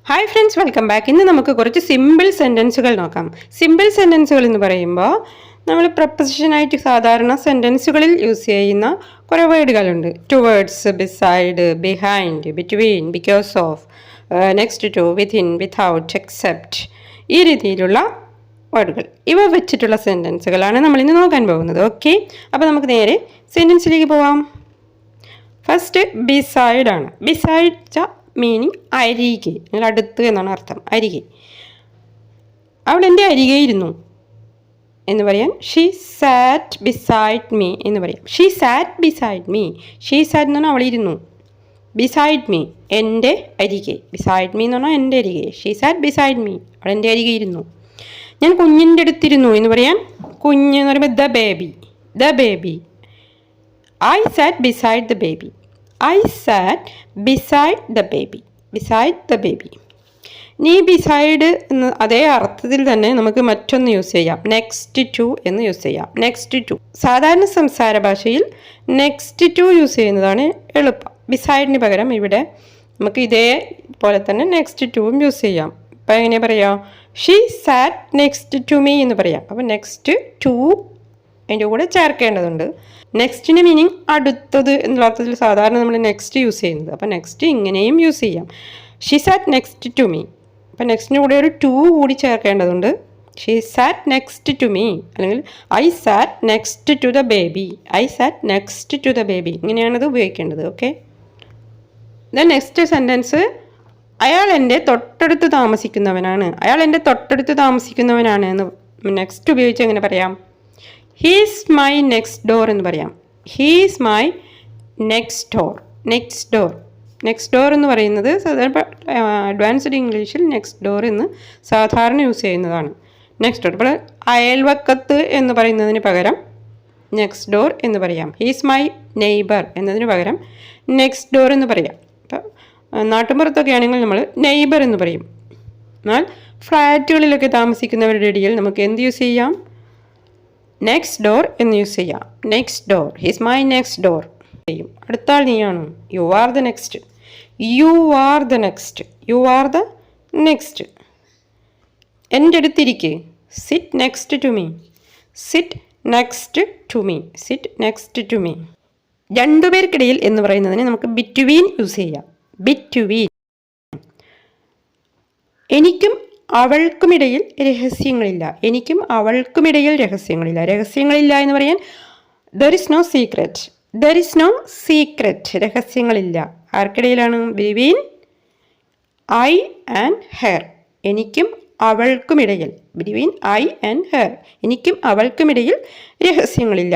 Hi friends, welcome back. ഇന്ന് നമുക്ക് കുറച്ച് സിമ്പിൾ സെൻറ്റൻസുകൾ നോക്കാം. സിമ്പിൾ സെൻറ്റൻസുകൾ എന്ന് പറയുമ്പോൾ നമ്മൾ പ്രപ്പോസിഷനായിട്ട് സാധാരണ സെൻറ്റൻസുകളിൽ യൂസ് ചെയ്യുന്ന കുറേ വേർഡുകളുണ്ട്. Towards, beside, behind, between, because of, next to, within, without, except, ഈ രീതിയിലുള്ള വേർഡുകൾ. ഇവ വെച്ചിട്ടുള്ള സെൻറ്റൻസുകളാണ് നമ്മളിന്ന് നോക്കാൻ പോകുന്നത്. ഓക്കെ, അപ്പോൾ നമുക്ക് നേരെ സെൻറ്റൻസിലേക്ക് പോവാം. ഫസ്റ്റ് ബിസൈഡ് ആണ്. ബിസൈഡ് മീനിങ് അരികെ, അടുത്ത് എന്നാണ് അർത്ഥം. അരികെ, അവൾ എൻ്റെ അരികെ ഇരുന്നു എന്ന് പറയാൻ ഷീ സാറ്റ് ബിസൈഡ് മീ എന്ന് പറയാം. She SAT beside me. She സാറ്റ് എന്ന് പറഞ്ഞാൽ അവൾ ഇരുന്നു. ബിസൈഡ് മീ, എൻ്റെ അരികെ. ബിസൈഡ് മീ എന്ന് പറഞ്ഞാൽ എൻ്റെ അരികെ. ഷീ സാറ്റ് ബിസൈഡ് മീ, അവൾ എൻ്റെ അരികെ ഇരുന്നു. ഞാൻ കുഞ്ഞിൻ്റെ അടുത്തിരുന്നു എന്ന് പറയാൻ കുഞ്ഞ് എന്ന് പറയുമ്പോൾ the baby. The baby. I sat beside the baby. I sat beside the baby. Beside the baby. നീ ബിസൈഡ് എന്ന് അതേ അർത്ഥത്തിൽ തന്നെ നമുക്ക് മറ്റൊന്ന് യൂസ് ചെയ്യാം. നെക്സ്റ്റ് ടു എന്ന് യൂസ് ചെയ്യാം. Next to. സാധാരണ സംസാര ഭാഷയിൽ നെക്സ്റ്റ് ടു യൂസ് ചെയ്യുന്നതാണ് എളുപ്പം. ബിസൈഡിന് പകരം ഇവിടെ നമുക്ക് ഇതേപോലെ തന്നെ നെക്സ്റ്റ് ടുവും യൂസ് ചെയ്യാം. ഇപ്പം എങ്ങനെയാണ് പറയാം? She sat next to me എന്ന് പറയാം. അപ്പോൾ നെക്സ്റ്റ് ടു അതിൻ്റെ കൂടെ ചേർക്കേണ്ടതുണ്ട്. നെക്സ്റ്റിന് മീനിങ് അടുത്തത് എന്നുള്ള അർത്ഥത്തിൽ സാധാരണ നമ്മൾ നെക്സ്റ്റ് യൂസ് ചെയ്യുന്നത്. അപ്പോൾ നെക്സ്റ്റ് ഇങ്ങനെയും യൂസ് ചെയ്യാം. She sat next to me. അപ്പോൾ നെക്സ്റ്റിന് കൂടെ ഒരു ടു കൂടി ചേർക്കേണ്ടതുണ്ട്. She sat next to me, അല്ലെങ്കിൽ I sat next to the baby. I sat next to the baby. ഇങ്ങനെയാണത് ഉപയോഗിക്കേണ്ടത്. ഓക്കെ, ദെൻ നെക്സ്റ്റ് സെൻറ്റൻസ്, അയാൾ എൻ്റെ തൊട്ടടുത്ത് താമസിക്കുന്നവനാണ്. അയാൾ എൻ്റെ തൊട്ടടുത്ത് താമസിക്കുന്നവനാണ് എന്ന് നെക്സ്റ്റ് ഉപയോഗിച്ച് എങ്ങനെ പറയാം? ഹീസ് മൈ നെക്സ്റ്റ് ഡോർ എന്ന് പറയാം. He's my next door. Next door. Next door എന്ന് പറയുന്നത് സാധാരണ അഡ്വാൻസ്ഡ് ഇംഗ്ലീഷിൽ നെക്സ്റ്റ് ഡോർ എന്ന് സാധാരണ യൂസ് ചെയ്യുന്നതാണ്. Next door. ഇപ്പോൾ അയൽവക്കത്ത് എന്ന് പറയുന്നതിന് പകരം നെക്സ്റ്റ് ഡോർ എന്ന് പറയാം. ഹീസ് മൈ നെയ്ബർ എന്നതിന് പകരം നെക്സ്റ്റ് ഡോർ എന്ന് പറയാം. ഇപ്പം നാട്ടുമ്പുറത്തൊക്കെ ആണെങ്കിൽ നമ്മൾ നെയ്ബർ എന്ന് പറയും. എന്നാൽ ഫ്ലാറ്റുകളിലൊക്കെ താമസിക്കുന്നവരുടെ ഇടയിൽ നമുക്ക് എന്ത് യൂസ് ചെയ്യാം? നെക്സ്റ്റ് ഡോർ എന്ന് യൂസ് ചെയ്യാം. Next door. He's my next door ചെയ്യും. അടുത്ത ആൾ നീയാണ്. You are the next. You are the next. You are the next. എൻ്റെ അടുത്തിരിക്കുക. Sit next to me. Sit next to me. Sit next to me. രണ്ടുപേർക്കിടയിൽ എന്ന് പറയുന്നതിന് നമുക്ക് ബിറ്റ്വീൻ യൂസ് ചെയ്യാം. ബിറ്റ്വീൻ. എനിക്കും അവൾക്കുമിടയിൽ രഹസ്യങ്ങളില്ല. എനിക്കും അവൾക്കുമിടയിൽ രഹസ്യങ്ങളില്ല. രഹസ്യങ്ങളില്ല എന്ന് പറയാൻ there is no secret. There is no secret. രഹസ്യങ്ങളില്ല. ആർക്കിടയിലാണ്? Between I and her. എനിക്കും അവൾക്കുമിടയിൽ. Between I and her. എനിക്കും അവൾക്കുമിടയിൽ രഹസ്യങ്ങളില്ല.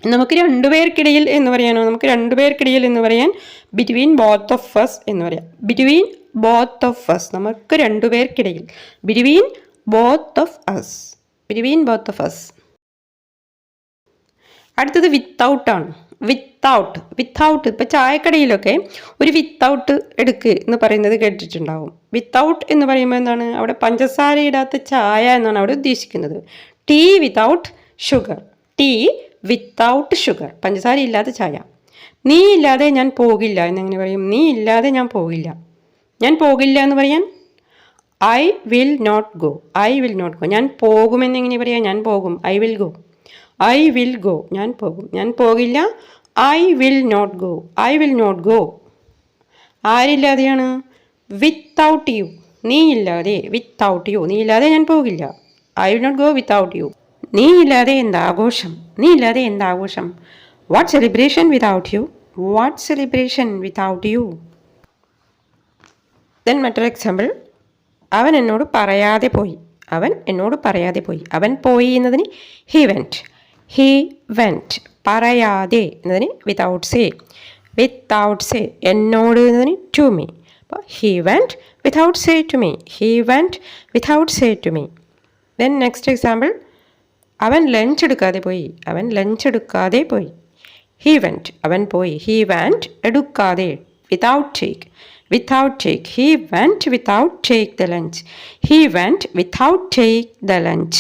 നമുക്ക് രണ്ടുപേർക്കിടയിൽ എന്ന് പറയാനോ? നമുക്ക് രണ്ടുപേർക്കിടയിൽ എന്ന് പറയാൻ ബിറ്റ്വീൻ ബോത്ത് ഓഫ് us എന്ന് പറയാം. Between both of us. നമുക്ക് രണ്ടുപേർക്കിടയിൽ. Between both of us. Between both of us. അടുത്തത് വിത്തൗട്ട് ആണ്. വിത്തൗട്ട്. വിത്തൗട്ട്. ഇപ്പോൾ ചായക്കടയിലൊക്കെ ഒരു വിത്തൗട്ട് എടുക്കുക എന്ന് പറയുന്നത് കേട്ടിട്ടുണ്ടാവും. വിത്തൗട്ട് എന്ന് പറയുമ്പോൾ എന്താണ്? അവിടെ പഞ്ചസാര ഇടാത്ത ചായ എന്നാണ് അവിടെ ഉദ്ദേശിക്കുന്നത്. Tea without sugar. Tea without sugar. പഞ്ചസാര ഇല്ലാത്ത ചായ. നീ ഇല്ലാതെ ഞാൻ പോകില്ല എന്നെങ്ങനെ പറയും? നീ ഇല്ലാതെ ഞാൻ പോകില്ല. ഞാൻ പോകില്ല എന്ന് പറയാൻ I will not go. I will not go. ഞാൻ പോകുമെന്നെങ്ങനെ പറയാം? ഞാൻ പോകും. I will go. I will go. ഞാൻ പോകും. ഞാൻ പോകില്ല. I will not go. I will not go. ആരില്ലാതെയാണ്? Without you. നീ ഇല്ലാതെ. Without you. നീ ഇല്ലാതെ ഞാൻ പോകില്ല. I will not go without you. നീ ഇല്ലാതെ എന്താഘോഷം? നീ ഇല്ലാതെ എന്താഘോഷം? What celebration without you? What celebration without you? Then മറ്റൊരു എക്സാമ്പിൾ, അവൻ എന്നോട് പറയാതെ പോയി. അവൻ എന്നോട് പറയാതെ പോയി. അവൻ പോയി എന്നതിന് ഹി വെൻറ്റ്. He went. പറയാതെ എന്നതിന് വിതൗട്ട് സേ. Without say. എന്നോട് എന്നതിന് ടു മീ. അപ്പോൾ he went without say to me. He went without say to me. Then next example, അവൻ ലഞ്ച് എടുക്കാതെ പോയി. അവൻ ലഞ്ച് എടുക്കാതെ പോയി. He went. അവൻ പോയി. ഹി വെൻറ്റ് എടുക്കാതെ. Without take. Without take. He went without take the lunch. He went without take the lunch.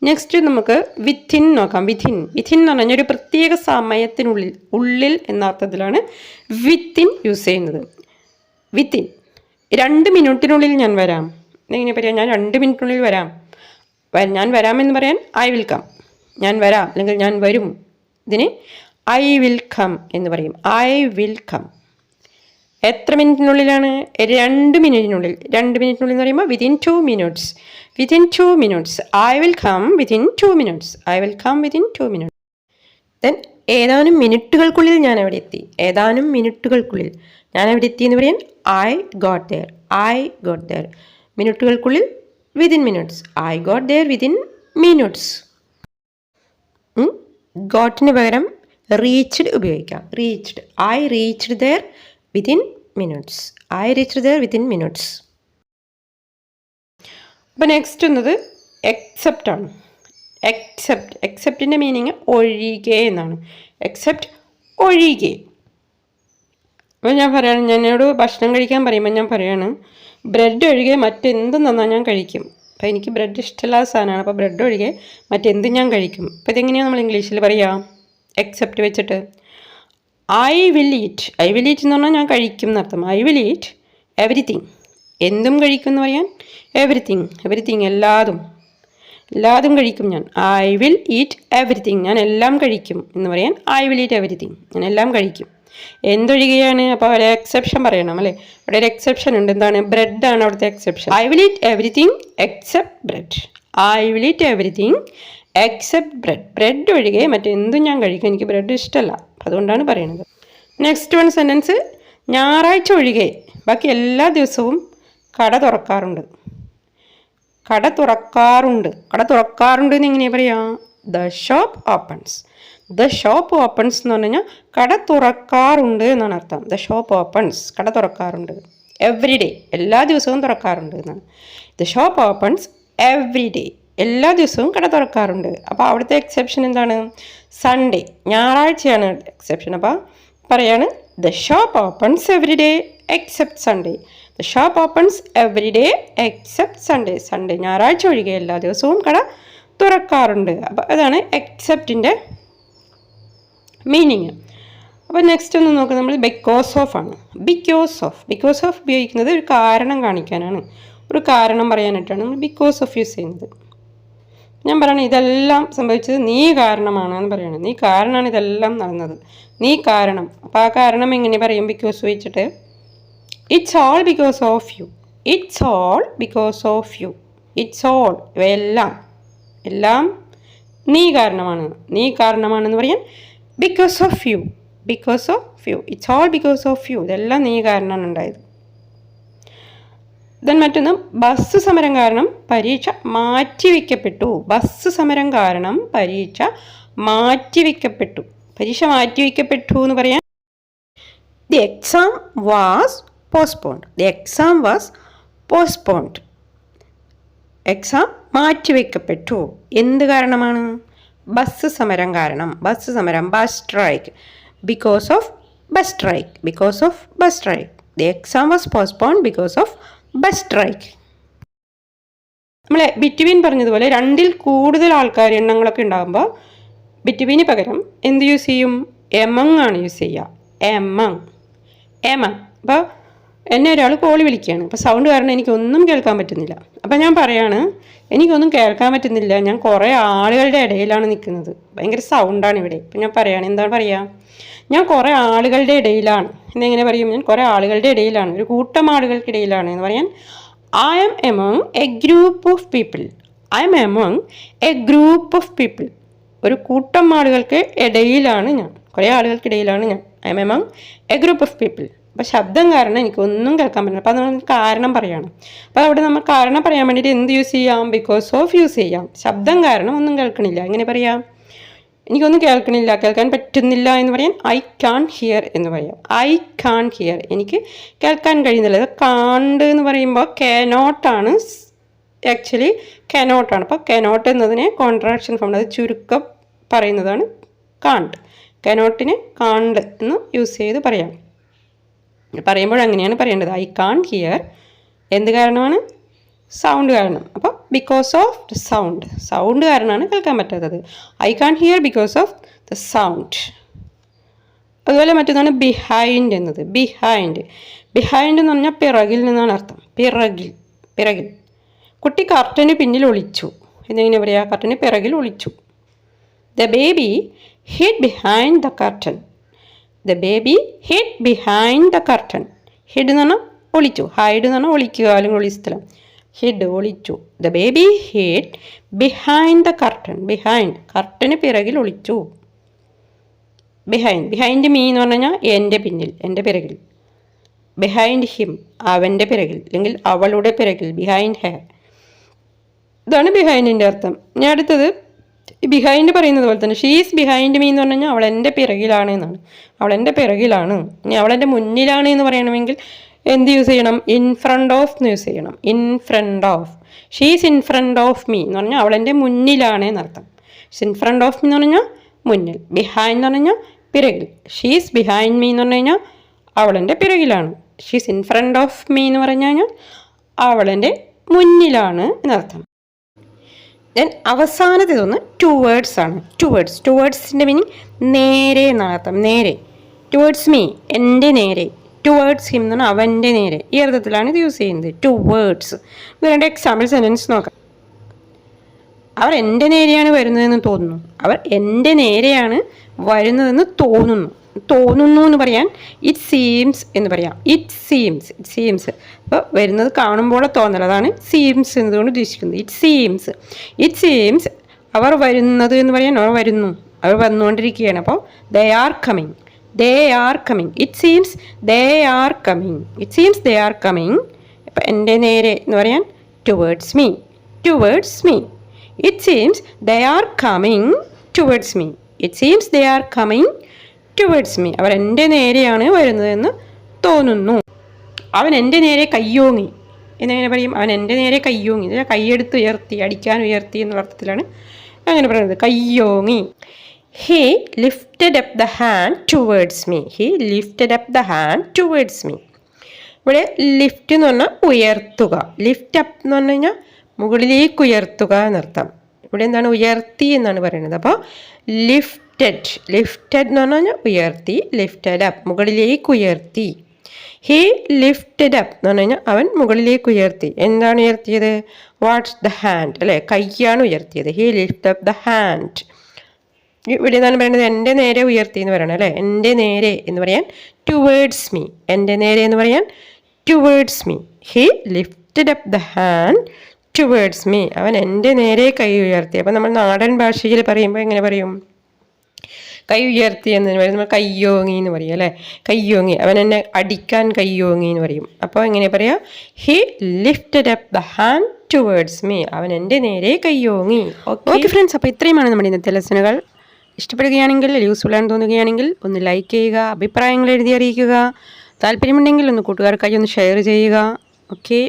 Next നമുക്ക് വിത്തിൻ നോക്കാം. വിത്തിൻ. വിത്തിൻ എന്ന് പറഞ്ഞാൽ ഒരു പ്രത്യേക സമയത്തിനുള്ളിൽ, ഉള്ളിൽ എന്ന അർത്ഥത്തിലാണ് വിത്തിൻ യൂസ് ചെയ്യുന്നത്. വിത്തിൻ 2 മിനിറ്റിനുള്ളിൽ ഞാൻ വരാം. എങ്ങനെ പറയാം? ഞാൻ 2 മിനിറ്റിനുള്ളിൽ വരാം. ഞാൻ വരാമെന്ന് പറയാൻ ഐ വിൽ കം. ഞാൻ വരാം അല്ലെങ്കിൽ ഞാൻ വരും. ഇതിന് ഐ വിൽ കം എന്ന് പറയും. I will come. എത്ര മിനിറ്റിനുള്ളിലാണ്? 2 മിനിറ്റിനുള്ളിൽ. 2 മിനിറ്റിനുള്ളിൽ എന്ന് പറയുമ്പോൾ within 2 minutes. Within 2 minutes. I will come within 2 minutes. I will come within 2 minutes. Then ഏതാനും മിനിറ്റുകൾക്കുള്ളിൽ ഞാൻ അവിടെ എത്തി. ഏതാനും മിനിറ്റുകൾക്കുള്ളിൽ ഞാൻ അവിടെ എത്തി എന്ന് പറയാൻ I got there. I got there. മിനിറ്റുകൾക്കുള്ളിൽ within minutes. I got there within minutes. ഗോട്ടിന് പകരം റീച്ച്ഡ് ഉപയോഗിക്കാം. Reached. I reached there within minutes. I reached there within minutes. അപ്പോൾ നെക്സ്റ്റ് എന്നത് എക്സെപ്റ്റ് ആണ്. എക്സെപ്റ്റ്. എക്സെപ്റ്റിൻ്റെ മീനിങ് ഒഴികെ എന്നാണ്. എക്സെപ്റ്റ് ഒഴികെ. അപ്പോൾ ഞാൻ പറയാണ്, എന്നോട് ഭക്ഷണം കഴിക്കാൻ പറയുമ്പോൾ ഞാൻ പറയാണ് ബ്രെഡ് ഒഴികെ മറ്റെന്തും തന്നാൽ ഞാൻ കഴിക്കും. അപ്പോൾ എനിക്ക് ബ്രെഡ് ഇഷ്ടമില്ലാത്ത സാധനമാണ്. അപ്പോൾ ബ്രെഡ് ഒഴികെ മറ്റെന്തും ഞാൻ കഴിക്കും. അപ്പോൾ ഇതെങ്ങനെയാണ് നമ്മൾ ഇംഗ്ലീഷിൽ പറയുക? എക്സെപ്റ്റ് വെച്ചിട്ട് I will eat. I will eat എന്ന് പറഞ്ഞാൽ ഞാൻ കഴിക്കും എന്നർത്ഥം. I will eat everything. എന്തും കഴിക്കും എന്ന് പറയാൻ എവരിത്തിങ്. എവരിത്തിങ് എല്ലാതും. എല്ലാതും കഴിക്കും ഞാൻ. I will eat everything. ഞാൻ എല്ലാം കഴിക്കും എന്ന് പറയാൻ ഐ വിൽ ഈറ്റ് എവരിത്തിങ്. ഞാൻ എല്ലാം കഴിക്കും. എന്തൊഴികെയാണ്? അപ്പോൾ ഒരു എക്സെപ്ഷൻ പറയണം അല്ലേ? അവിടെ ഒരു എക്സെപ്ഷൻ ഉണ്ട്. എന്താണ്? ബ്രെഡാണ് അവിടുത്തെ exception. I will eat everything except bread. I will eat everything except bread. Bread ഒഴികെ മറ്റെന്തും ഞാൻ കഴിക്കും. എനിക്ക് ബ്രെഡ് ഇഷ്ടമല്ല. അതുകൊണ്ടാണ് പറയുന്നത്. നെക്സ്റ്റ് വൺ സെൻറ്റൻസ് ഞായറാഴ്ച ഒഴികെ ബാക്കി എല്ലാ ദിവസവും കട തുറക്കാറുണ്ട്. കട തുറക്കാറുണ്ട്. കട തുറക്കാറുണ്ട് എന്ന് എങ്ങനെയാണ് പറയുക? The shop opens. The shop opens എന്ന് പറഞ്ഞു കഴിഞ്ഞാൽ കട തുറക്കാറുണ്ട് എന്നാണ് അർത്ഥം. The shop opens. കട തുറക്കാറുണ്ട്. Every day. എല്ലാ ദിവസവും തുറക്കാറുണ്ട് എന്നാണ്. The shop opens every day. എല്ലാ ദിവസവും കട തുറക്കാറുണ്ട്. അപ്പോൾ അവിടുത്തെ എക്സെപ്ഷൻ എന്താണ്? സൺഡേ. ഞായറാഴ്ചയാണ് എക്സെപ്ഷൻ. അപ്പോൾ പറയാണ് the shop opens every day except Sunday. The shop opens every day except Sunday. Sunday ഞായറാഴ്ച ഒഴികെ എല്ലാ ദിവസവും കട തുറക്കാറുണ്ട്. അപ്പോൾ അതാണ് എക്സെപ്റ്റിൻ്റെ മീനിങ്. അപ്പോൾ നെക്സ്റ്റ് ഒന്ന് നോക്കുക, നമ്മൾ ബിക്കോസ് ഓഫ് ആണ്. Because of. ബിക്കോസ് ഓഫ് ഉപയോഗിക്കുന്നത് ഒരു കാരണം കാണിക്കാനാണ്. ഒരു കാരണം പറയാനായിട്ടാണ് നമ്മൾ ബിക്കോസ് ഓഫ് യൂസ് ചെയ്യുന്നത്. ഞാൻ പറയണത് ഇതെല്ലാം സംഭവിച്ചത് നീ കാരണമാണ് എന്ന് പറയണത്. നീ കാരണമാണ് ഇതെല്ലാം നടന്നത്. നീ കാരണം. അപ്പോൾ ആ കാരണം എങ്ങനെ പറയും? ബിക്കോസ് വെച്ചിട്ട് it's all because of you. It's all because of you. It's all. ഇവയെല്ലാം എല്ലാം നീ കാരണമാണ്. നീ കാരണമാണെന്ന് പറയാൻ because of you. Because of you. It's all because of you. ഇതെല്ലാം നീ കാരണമാണ് ഉണ്ടായത്. ദെൻ മറ്റൊന്ന് ബസ് സമരം കാരണം പരീക്ഷ മാറ്റിവെക്കപ്പെട്ടു. ബസ് സമരം കാരണം പരീക്ഷ മാറ്റിവെക്കപ്പെട്ടു. പരീക്ഷ മാറ്റിവെക്കപ്പെട്ടു എന്ന് പറയാൻ the exam was postponed. The exam was postponed. Exam മാറ്റിവെക്കപ്പെട്ടു. എന്ത് കാരണമാണ്? ബസ് സമരം കാരണം. ബസ് സമരം. Bus strike. Because of bus strike. Because of bus strike. The exam was postponed because of bus strike. നമ്മൾ ബിറ്റ്വീൻ പറഞ്ഞതുപോലെ രണ്ടിൽ കൂടുതൽ ആൾക്കാർ എണ്ണങ്ങളൊക്കെ ഉണ്ടാകുമ്പോൾ ബിറ്റ്വീന് പകരം എന്ത് യൂസ് ചെയ്യും? എമങ് ആണ് യൂസ് ചെയ്യുക. എമങ്. എമങ്. അപ്പോൾ എന്നെ ഒരാൾ കോളി വിളിക്കുകയാണ്. അപ്പോൾ സൗണ്ട് കാരണം എനിക്കൊന്നും കേൾക്കാൻ പറ്റുന്നില്ല. അപ്പോൾ ഞാൻ പറയാണ് എനിക്കൊന്നും കേൾക്കാൻ പറ്റുന്നില്ല, ഞാൻ കുറേ ആളുകളുടെ ഇടയിലാണ് നിൽക്കുന്നത്, ഭയങ്കര സൗണ്ടാണ് ഇവിടെ. അപ്പോൾ ഞാൻ പറയാണ് എന്താണ് പറയുക? ഞാൻ കുറേ ആളുകളുടെ ഇടയിലാണ് എന്നെങ്ങനെ പറയും? ഞാൻ കുറേ ആളുകളുടെ ഇടയിലാണ്, ഒരു കൂട്ടം ആളുകൾക്കിടയിലാണ് എന്ന് പറയാൻ I am among a group of people. I am among a group of people. ഒരു കൂട്ടം ആളുകൾക്ക് ഇടയിലാണ് ഞാൻ, കുറേ ആളുകൾക്കിടയിലാണ് ഞാൻ. I am among a group of people. അപ്പോൾ ശബ്ദം കാരണം എനിക്കൊന്നും കേൾക്കാൻ പറ്റില്ല. അപ്പോൾ നമ്മൾ കാരണം പറയണം. അപ്പോൾ അവിടെ നമ്മൾ കാരണം പറയാൻ വേണ്ടിയിട്ട് എന്ത് യൂസ് ചെയ്യാം? ബിക്കോസ് ഓഫ് യൂസ് ചെയ്യാം. ശബ്ദം കാരണം ഒന്നും കേൾക്കണില്ല, എങ്ങനെ പറയാം? എനിക്കൊന്നും കേൾക്കണില്ല, കേൾക്കാൻ പറ്റുന്നില്ല എന്ന് പറയാൻ ഐ കാൺ ഹിയർ എന്ന് പറയാം. I can't hear. എനിക്ക് കേൾക്കാൻ കഴിയുന്നില്ല. അത് കാണ്ട് എന്ന് പറയുമ്പോൾ കനോട്ടാണ്, ആക്ച്വലി കനോട്ടാണ്. അപ്പോൾ കനോട്ട് എന്നതിനെ കോൺട്രാക്ഷൻ ഫോം, അത് ചുരുക്കം പറയുന്നതാണ് കാണ്ട്. കനോട്ടിനെ കാണ്ട് എന്ന് യൂസ് ചെയ്ത് പറയാം. പറയുമ്പോൾ അങ്ങനെയാണ് പറയേണ്ടത്. I can't hear. എന്ത് കാരണമാണ്? സൗണ്ട് കാരണം. അപ്പോൾ because of the sound. Sound കാരണമാണ് കേൾക്കാൻ പറ്റാത്തത്. I can't hear because of the sound. അതുപോലെ മറ്റൊന്നാണ് ബിഹൈൻഡ് എന്നത്. ബിഹൈൻഡ്. ബിഹൈൻഡ് എന്ന് പറഞ്ഞാൽ പിറകിൽ നിന്നാണ് അർത്ഥം. പിറകിൽ, പിറകിൽ. കുട്ടി കർട്ടന് പിന്നിൽ ഒളിച്ചു. എന്നിങ്ങനെ പറയാം, കർട്ടന് പിറകിൽ ഒളിച്ചു. The baby hid behind the curtain. The baby hid behind the curtain. Hid എന്ന് പറഞ്ഞാൽ ഒളിച്ചു, ഹൈഡ് എന്ന് പറഞ്ഞാൽ ഒളിക്കുക അല്ലെങ്കിൽ ഒളി സ്ഥലം. ഹിഡ് ഒളിച്ചു. The baby hid behind the curtain. Behind കർട്ടന് പിറകിൽ ഒളിച്ചു. ബിഹൈൻഡ്, ബിഹൈൻഡ് മീ എന്ന് പറഞ്ഞു കഴിഞ്ഞാൽ എൻ്റെ പിന്നിൽ, എൻ്റെ പിറകിൽ. ബിഹൈൻഡ് ഹിം അവൻ്റെ പിറകിൽ അല്ലെങ്കിൽ അവളുടെ പിറകിൽ. Behind hair. ഇതാണ് ബിഹൈൻഡിൻ്റെ അർത്ഥം. ഇനി അടുത്തത് ബിഹൈൻഡ് പറയുന്നത് പോലെ തന്നെ ഷീസ് ബിഹൈൻഡ് മീ എന്ന് പറഞ്ഞു കഴിഞ്ഞാൽ അവൾ എൻ്റെ പിറകിലാണ് എന്നാണ്. അവൾ എൻ്റെ പിറകിലാണ്. ഇനി അവളെൻ്റെ മുന്നിലാണ് എന്ന് പറയണമെങ്കിൽ എന്ത് യൂസ് ചെയ്യണം? ഇൻ ഫ്രണ്ട് ഓഫ് എന്ന് യൂസ് ചെയ്യണം. In front of. She's in front of me എന്ന് പറഞ്ഞാൽ അവൾ എൻ്റെ മുന്നിലാണ് എന്നർത്ഥം. She's in front of me എന്ന് പറഞ്ഞാൽ മുന്നിൽ. ബിഹൈൻഡ് എന്ന് പറഞ്ഞു കഴിഞ്ഞാൽ പിറകിൽ. ഷീസ് ബിഹൈൻഡ് മീ എന്ന് പറഞ്ഞു കഴിഞ്ഞാൽ അവളെൻ്റെ പിറകിലാണ്. She's in front of me എന്ന് പറഞ്ഞു കഴിഞ്ഞാൽ അവളെൻ്റെ മുന്നിലാണ് എന്നർത്ഥം. ദെൻ അവസാനത്തേതൊന്ന് ടുവേർഡ്സ് ആണ്. ടുവേർഡ്സ്, ടുവേർഡ്സിൻ്റെ മീനിങ് നേരെ എന്നാണ് അർത്ഥം. നേരെ. ടുവേർഡ്സ് മീ എൻ്റെ നേരെ. ടുവേർഡ്സ് ഹിം എന്ന് പറഞ്ഞാൽ അവൻ്റെ നേരെ. ഈ അർത്ഥത്തിലാണ് ഇത് യൂസ് ചെയ്യുന്നത്. ടുവേർഡ്സ്. ഇത് രണ്ട് എക്സാമ്പിൾ സെൻറ്റൻസ് നോക്കാം. അവർ എൻ്റെ നേരെയാണ് വരുന്നതെന്ന് തോന്നുന്നു. അവർ എൻ്റെ നേരെയാണ് വരുന്നതെന്ന് തോന്നുന്നു. തോന്നുന്നു എന്ന് പറയാൻ ഇറ്റ് സീംസ് എന്ന് പറയാം. It seems, it seems. അപ്പോൾ വരുന്നത് കാണുമ്പോൾ തോന്നൽ, അതാണ് സീംസ് എന്നതുകൊണ്ട് ഉദ്ദേശിക്കുന്നത്. It seems, it seems. അവർ വരുന്നത് എന്ന് പറയാൻ അവർ വരുന്നു, അവർ വന്നുകൊണ്ടിരിക്കുകയാണ്. അപ്പോൾ they are coming. They are coming. It seems they are coming. It seems they are coming. അപ്പം എൻ്റെ നേരെ എന്ന് പറയാൻ towards me. Towards me. It seems they are coming towards me. It seems they are coming towards me. അവർ എൻ്റെ നേരെയാണ് വരുന്നതെന്ന് തോന്നുന്നു. അവൻ എൻ്റെ നേരെ കയ്യോങ്ങി എന്നെങ്ങനെ പറയും? അവൻ എൻ്റെ നേരെ കയ്യോങ്ങി. കൈയെടുത്ത് ഉയർത്തി, അടിക്കാൻ ഉയർത്തി എന്നുള്ള അർത്ഥത്തിലാണ് അങ്ങനെ പറയുന്നത്. കയ്യോങ്ങി. He lifted up the hand towards me. He lifted up the hand towards me. ഇവിടെ ലിഫ്റ്റ് എന്ന് പറഞ്ഞാൽ ഉയർത്തുക. ലിഫ്റ്റ് അപ്പ് എന്ന് പറഞ്ഞു കഴിഞ്ഞാൽ മുകളിലേക്ക് ഉയർത്തുക എന്നർത്ഥം. ഇവിടെ എന്താണ്? ഉയർത്തി എന്നാണ് പറയുന്നത്. അപ്പോൾ ലിഫ്റ്റഡ്, ലിഫ്റ്റഡ് എന്ന് പറഞ്ഞു കഴിഞ്ഞാൽ ഉയർത്തി. ലിഫ്റ്റഡ് അപ്പ് മുകളിലേക്ക് ഉയർത്തി. ഹി ലിഫ്റ്റഡ് അപ്പ് എന്ന് പറഞ്ഞു കഴിഞ്ഞാൽ അവൻ മുകളിലേക്ക് ഉയർത്തി. എന്താണ് ഉയർത്തിയത്? വാട്ട്സ് ദ ഹാൻഡ്, അല്ലേ? കൈയാണ് ഉയർത്തിയത്. He lift up the hand. ഇവിടെ എന്താണ് പറയുന്നത്? എൻ്റെ നേരെ ഉയർത്തി എന്ന് പറയണം, അല്ലേ? എൻ്റെ നേരെ എന്ന് പറയാൻ ടുവേർഡ്സ് മീ. എൻ്റെ നേരെ എന്ന് പറയാൻ towards me. He lifted up the hand towards me. അവൻ എൻ്റെ നേരെ കൈ ഉയർത്തി. അപ്പം നമ്മൾ നാടൻ ഭാഷയിൽ പറയുമ്പോൾ എങ്ങനെ പറയും? കൈ ഉയർത്തി എന്നതിന് പറയും നമ്മൾ കയ്യോങ്ങി എന്ന് പറയും, അല്ലേ? കയ്യോങ്ങി. അവൻ എന്നെ അടിക്കാൻ കയ്യോങ്ങി എന്ന് പറയും. അപ്പോൾ എങ്ങനെ പറയാം? He lifted up the hand towards me. അവൻ എൻ്റെ നേരെ കയ്യോങ്ങി. ഓക്കെ ഫ്രണ്ട്സ്, അപ്പോൾ ഇത്രയുമാണ് നമ്മുടെ ഇന്നത്തെ ലെസണുകൾ. ഇഷ്ടപ്പെടുകയാണെങ്കിൽ, യൂസ്ഫുൾ ആണെന്ന് തോന്നുകയാണെങ്കിൽ ഒന്ന് ലൈക്ക് ചെയ്യുക, അഭിപ്രായങ്ങൾ എഴുതി അറിയിക്കുക. താല്പര്യമുണ്ടെങ്കിൽ ഒന്ന് കൂട്ടുകാർക്കായി ഒന്ന് ഷെയർ ചെയ്യുക. ഓക്കെ.